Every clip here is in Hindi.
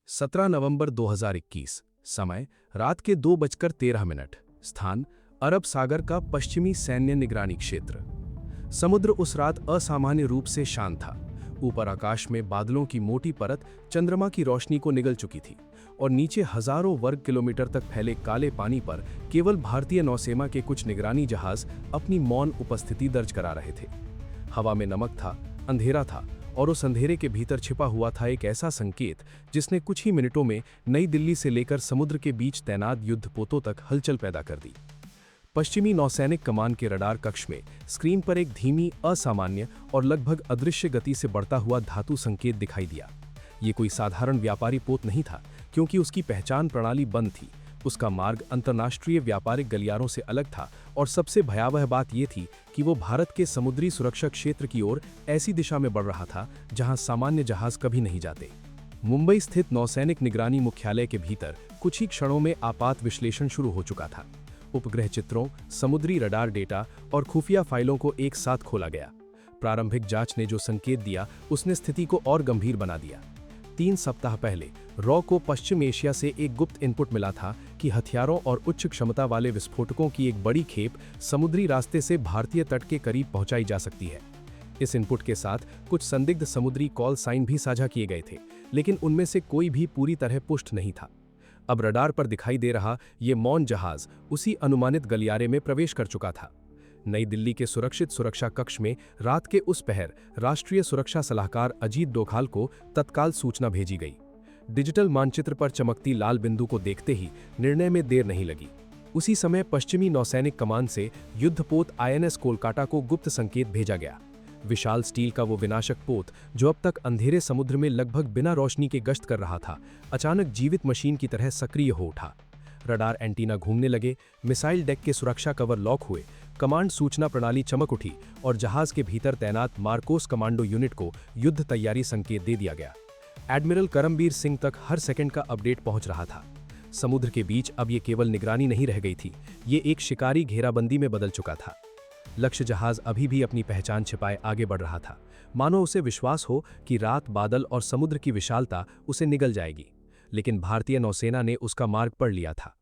17 नवंबर 2021। समय रात के 2:13। स्थान अरब सागर का पश्चिमी सैन्य निगरानी क्षेत्र। समुद्र उस रात असामान्य रूप से शांत था। ऊपर आकाश में बादलों की मोटी परत चंद्रमा की रोशनी को निगल चुकी थी और नीचे हजारों वर्ग किलोमीटर तक फैले काले पानी पर केवल भारतीय नौसेना के कुछ निगरानी जहाज अपनी मौन उपस्थिति दर्ज करा रहे थे। हवा में नमक था, अंधेरा था और उस अंधेरे के भीतर छिपा हुआ था एक ऐसा संकेत जिसने कुछ ही मिनटों में नई दिल्ली से लेकर समुद्र के बीच तैनात युद्धपोतों तक हलचल पैदा कर दी। पश्चिमी नौसैनिक कमान के रडार कक्ष में स्क्रीन पर एक धीमी, असामान्य और लगभग अदृश्य गति से बढ़ता हुआ धातु संकेत दिखाई दिया। ये कोई साधारण व्यापारी पोत नहीं था, क्योंकि उसकी पहचान प्रणाली बंद थी। उसका मार्ग अंतर्राष्ट्रीय व्यापारिक गलियारों से अलग था और सबसे भयावह बात यह थी कि वो भारत के समुद्री सुरक्षा क्षेत्र की ओर ऐसी दिशा में बढ़ रहा था जहां सामान्य जहाज कभी नहीं जाते। मुंबई स्थित नौसैनिक निगरानी मुख्यालय के भीतर कुछ ही क्षणों में आपात विश्लेषण शुरू हो चुका था। उपग्रह चित्रों, समुद्री रडार डेटा और खुफिया फाइलों को एक साथ खोला गया। प्रारंभिक जांच ने जो संकेत दिया उसने स्थिति को और गंभीर बना दिया। 3 सप्ताह पहले रॉ को पश्चिम एशिया से एक गुप्त इनपुट मिला था कि हथियारों और उच्च क्षमता वाले विस्फोटकों की एक बड़ी खेप समुद्री रास्ते से भारतीय तट के करीब पहुंचाई जा सकती है। इस इनपुट के साथ कुछ संदिग्ध समुद्री कॉल साइन भी साझा किए गए थे, लेकिन उनमें से कोई भी पूरी तरह पुष्ट नहीं था। अब रडार पर दिखाई दे रहा ये मौन जहाज उसी अनुमानित गलियारे में प्रवेश कर चुका था। नई दिल्ली के सुरक्षित सुरक्षा कक्ष में रात के उस पहर राष्ट्रीय सुरक्षा सलाहकार अजीत डोभाल को तत्काल सूचना भेजी गई। डिजिटल मानचित्र पर चमकती लाल बिंदु को देखते ही निर्णय में देर नहीं लगी। उसी समय पश्चिमी नौसैनिक कमान से युद्धपोत आईएनएस कोलकाता को गुप्त संकेत भेजा गया। विशाल स्टील का वो विनाशक पोत जो अब तक अंधेरे समुद्र में लगभग बिना रोशनी के गश्त कर रहा था, अचानक जीवित मशीन की तरह सक्रिय हो उठा। रडार एंटीना घूमने लगे, मिसाइल डेक के सुरक्षा कवर लॉक हुए, कमांड सूचना प्रणाली चमक उठी और जहाज के भीतर तैनात मार्कोस कमांडो यूनिट को युद्ध तैयारी संकेत दे दिया गया। एडमिरल करमबीर सिंह तक हर सेकंड का अपडेट पहुंच रहा था। समुद्र के बीच अब ये केवल निगरानी नहीं रह गई थी, ये एक शिकारी घेराबंदी में बदल चुका था। लक्ष्य जहाज अभी भी अपनी पहचान छिपाए आगे बढ़ रहा था, मानो उसे विश्वास हो कि रात, बादल और समुद्र की विशालता उसे निगल जाएगी। लेकिन भारतीय नौसेना ने उसका मार्ग पढ़ लिया था।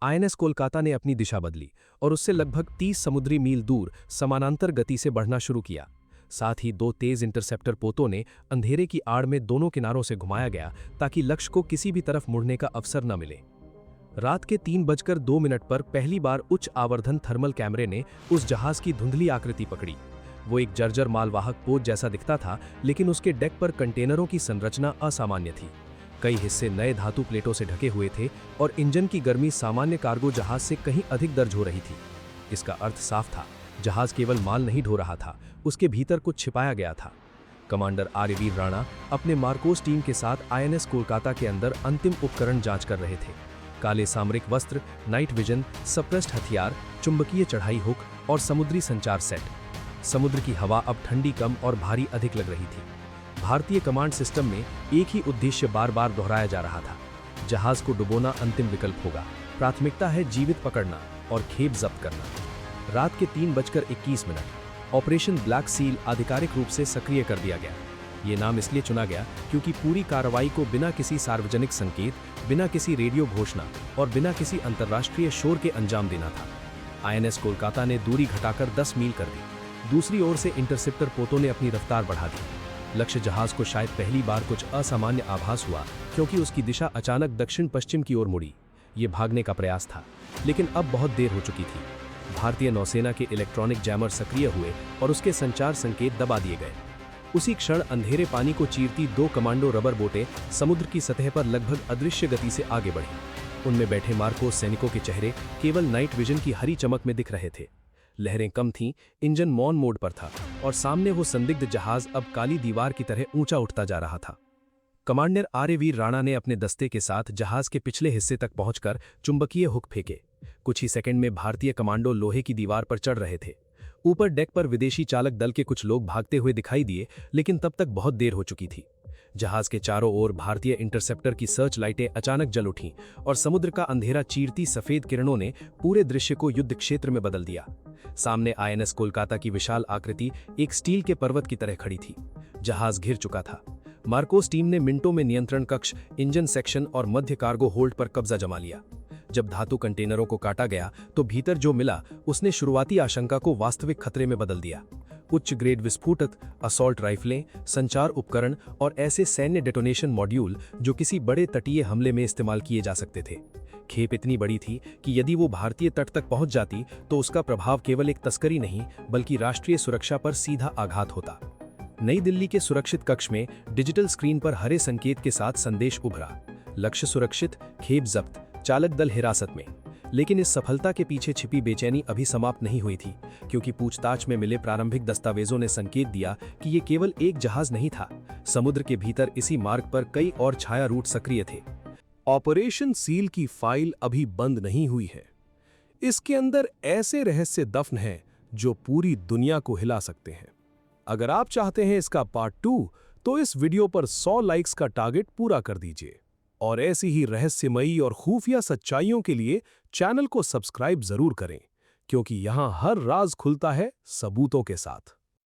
आईएनएस कोलकाता ने अपनी दिशा बदली और उससे लगभग 30 समुद्री मील दूर समानांतर गति से बढ़ना शुरू किया। साथ ही 2 तेज इंटरसेप्टर पोतों ने अंधेरे की आड़ में दोनों किनारों से घुमाया गया ताकि लक्ष्य को किसी भी तरफ मुड़ने का अवसर न मिले। रात के 3:02 पर पहली बार उच्च आवर्धन थर्मल कैमरे ने उस जहाज की धुंधली आकृति पकड़ी। वो एक जर्जर मालवाहक पोत जैसा दिखता था, लेकिन उसके डेक पर कंटेनरों की संरचना असामान्य थी। कई हिस्से नए धातु प्लेटों से ढके हुए थे और इंजन की गर्मी सामान्य कार्गो जहाज से कहीं अधिक दर्ज हो रही थी। इसका अर्थ साफ था, जहाज केवल माल नहीं ढो रहा था, उसके भीतर कुछ छिपाया गया था। कमांडर आर्यवीर राणा अपने मार्कोस टीम के साथ आईएनएस कोलकाता के अंदर अंतिम उपकरण जांच कर रहे थे। काले सामरिक वस्त्र, नाइट विजन, सप्रेस्ड हथियार, चुंबकीय चढ़ाई हुक और समुद्री संचार सेट। समुद्र की हवा अब ठंडी कम और भारी अधिक लग रही थी। भारतीय कमांड सिस्टम में एक ही उद्देश्य बार बार दोहराया जा रहा था, जहाज को डुबोना अंतिम विकल्प होगा, प्राथमिकता है जीवित पकड़ना और खेप जब्त करना। रात के 3:21 ऑपरेशन ब्लैक सील आधिकारिक रूप से सक्रिय कर दिया गया। ये नाम इसलिए चुना गया क्योंकि पूरी कार्रवाई को बिना किसी सार्वजनिक संकेत, बिना किसी रेडियो घोषणा और बिना किसी अंतर्राष्ट्रीय शोर के अंजाम देना था। आईएनएस कोलकाता ने दूरी घटाकर 10 मील कर दी। दूसरी ओर से इंटरसेप्टर पोतों ने अपनी रफ्तार बढ़ा दी। लक्ष्य जहाज को शायद पहली बार कुछ असामान्य आभास हुआ, क्योंकि उसकी दिशा अचानक दक्षिण पश्चिम की ओर मुड़ी। ये भागने का प्रयास था, लेकिन अब बहुत देर हो चुकी थी। भारतीय नौसेना के इलेक्ट्रॉनिक जैमर सक्रिय हुए और उसके संचार संकेत दबा दिए गए। उसी क्षण अंधेरे पानी को चीरती 2 कमांडो रबर बोटें समुद्र की सतह पर लगभग अदृश्य गति से आगे बढ़ी। उनमें बैठे मार्कोस सैनिकों के चेहरे केवल नाइट विजन की हरी चमक में दिख रहे थे। लहरें कम थीं, इंजन मौन मोड पर था और सामने वो संदिग्ध जहाज अब काली दीवार की तरह ऊंचा उठता जा रहा था। कमांडर आर्यवीर राणा ने अपने दस्ते के साथ जहाज के पिछले हिस्से तक पहुंचकर चुंबकीय हुक फेंके। कुछ ही सेकंड में भारतीय कमांडो लोहे की दीवार पर चढ़ रहे थे। ऊपर डेक पर विदेशी चालक दल के कुछ लोग भागते हुए दिखाई दिए, लेकिन तब तक बहुत देर हो चुकी थी। जहाज के चारों ओर भारतीय इंटरसेप्टर की सर्च लाइटें अचानक जल उठीं और समुद्र का अंधेरा चीरती सफेद किरणों ने पूरे दृश्य को युद्ध क्षेत्र में बदल दिया। सामने आईएनएस कोलकाता की विशाल आकृति एक स्टील के पर्वत की तरह खड़ी थी। जहाज घिर चुका था। मार्कोस टीम ने मिनटों में नियंत्रण कक्ष, इंजन सेक्शन और मध्य कार्गो होल्ड पर कब्जा जमा लिया। जब धातु कंटेनरों को काटा गया तो भीतर जो मिला उसने शुरुआती आशंका को वास्तविक खतरे में बदल दिया। उच्च ग्रेड विस्फोटक, असॉल्ट राइफलें, संचार उपकरण और ऐसे सैन्य डेटोनेशन मॉड्यूल जो किसी बड़े तटीय हमले में इस्तेमाल किए जा सकते थे। खेप इतनी बड़ी थी कि यदि वो भारतीय तट तक पहुंच जाती तो उसका प्रभाव केवल एक तस्करी नहीं बल्कि राष्ट्रीय सुरक्षा पर सीधा आघात होता। नई दिल्ली के सुरक्षित कक्ष में डिजिटल स्क्रीन पर हरे संकेत के साथ संदेश उभरा, लक्ष्य सुरक्षित, खेप जब्त, चालक दल हिरासत में। लेकिन इस सफलता के पीछे छिपी बेचैनी अभी समाप्त नहीं हुई थी, क्योंकि पूछताछ में मिले प्रारंभिक दस्तावेजों ने संकेत दिया कि ये केवल एक जहाज नहीं था। समुद्र के भीतर इसी मार्ग पर कई और छाया रूट सक्रिय थे। ऑपरेशन सील की फाइल अभी बंद नहीं हुई है। इसके अंदर ऐसे रहस्य दफन हैं जो पूरी दुनिया को हिला सकते हैं। अगर आप चाहते हैं इसका पार्ट 2, तो इस वीडियो पर 100 लाइक्स का टारगेट पूरा कर दीजिए। और ऐसी ही रहस्यमयी और खुफिया सच्चाइयों के लिए चैनल को सब्सक्राइब जरूर करें, क्योंकि यहां हर राज खुलता है सबूतों के साथ।